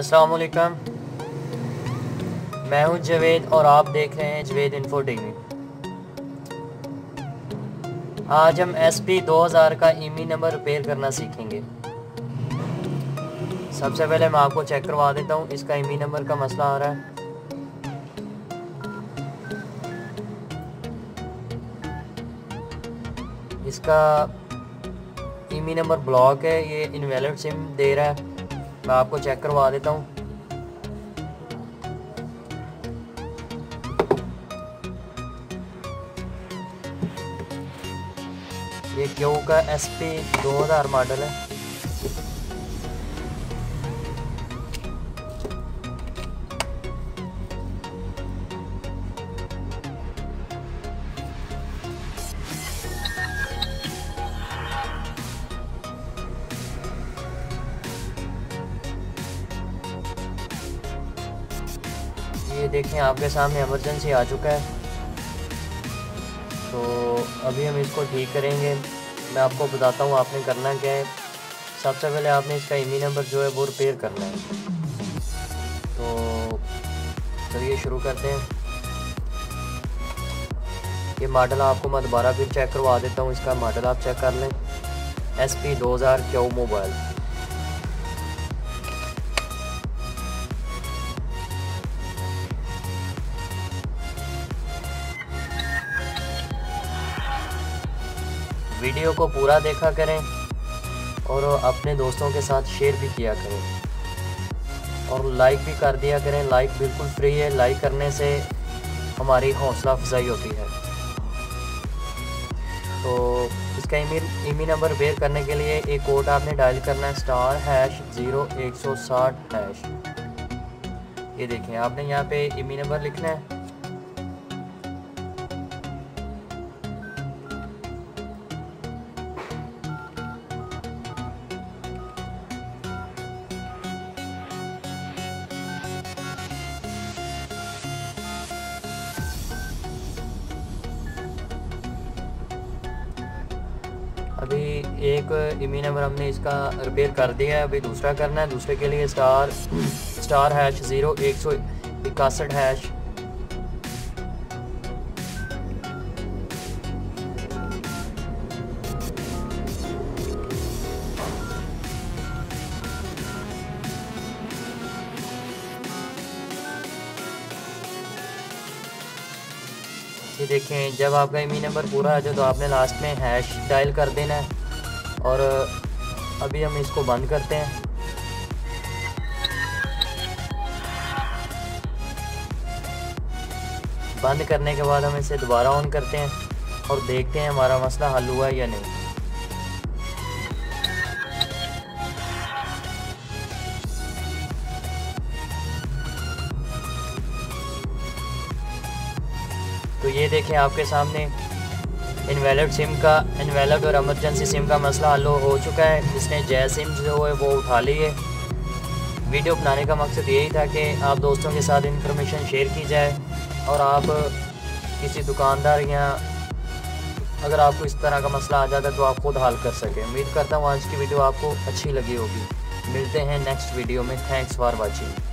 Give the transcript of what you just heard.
अस्सलाम वालेकुम, मैं हूं जवेद और आप देख रहे हैं जवेद इन्फो टीवी। आज हम SP 2000 का ईमी नंबर रिपेयर करना सीखेंगे। सबसे पहले मैं आपको चेक करवा देता हूं, इसका ईमी नंबर का मसला आ रहा है। इसका ईमी नंबर ब्लॉक है, ये इनवैलिड सिम दे रहा है। मैं आपको चेक करवा देता हूँ। ये क्यू का SP 2000 मॉडल है। ये देखें आपके सामने इमरजेंसी आ चुका है, तो अभी हम इसको ठीक करेंगे। मैं आपको बताता हूँ आपने करना क्या है। सबसे पहले आपने इसका ईमी नंबर जो है वो रिपेयर करना है। तो चलिए शुरू करते हैं। ये मॉडल आपको मैं दोबारा फिर चेक करवा देता हूँ। इसका मॉडल आप चेक कर लें, SP 2000 क्यू मोबाइल। वीडियो को पूरा देखा करें और अपने दोस्तों के साथ शेयर भी किया करें और लाइक भी कर दिया करें। लाइक बिल्कुल फ्री है, लाइक करने से हमारी हौसला अफजाई होती है। तो इसका ईमी नंबर रिपेयर करने के लिए एक कोड आपने डायल करना है, *0160#। ये देखें आपने यहाँ पे ईमी नंबर लिखना है। अभी एक ईमी नंबर हमने इसका रिपेयर कर दिया है, अभी दूसरा करना है। दूसरे के लिए *0161#। ये देखें जब आपका ईमी नंबर पूरा आ जाए तो आपने लास्ट में हैश डायल कर देना है। और अभी हम इसको बंद करते हैं। बंद करने के बाद हम इसे दोबारा ऑन करते हैं और देखते हैं हमारा मसला हल हुआ है या नहीं। तो ये देखें आपके सामने इनवैलिड और एमरजेंसी सिम का मसला हल हो चुका है। इसने जय सिम जो है वो उठा ली है। वीडियो बनाने का मकसद यही था कि आप दोस्तों के साथ इन्फॉर्मेशन शेयर की जाए और आप किसी दुकानदार या अगर आपको इस तरह का मसला आ जाता है तो आप खुद हल कर सकें। उम्मीद करता हूँ आज की वीडियो आपको अच्छी लगी होगी। मिलते हैं नेक्स्ट वीडियो में। Thanks for watching.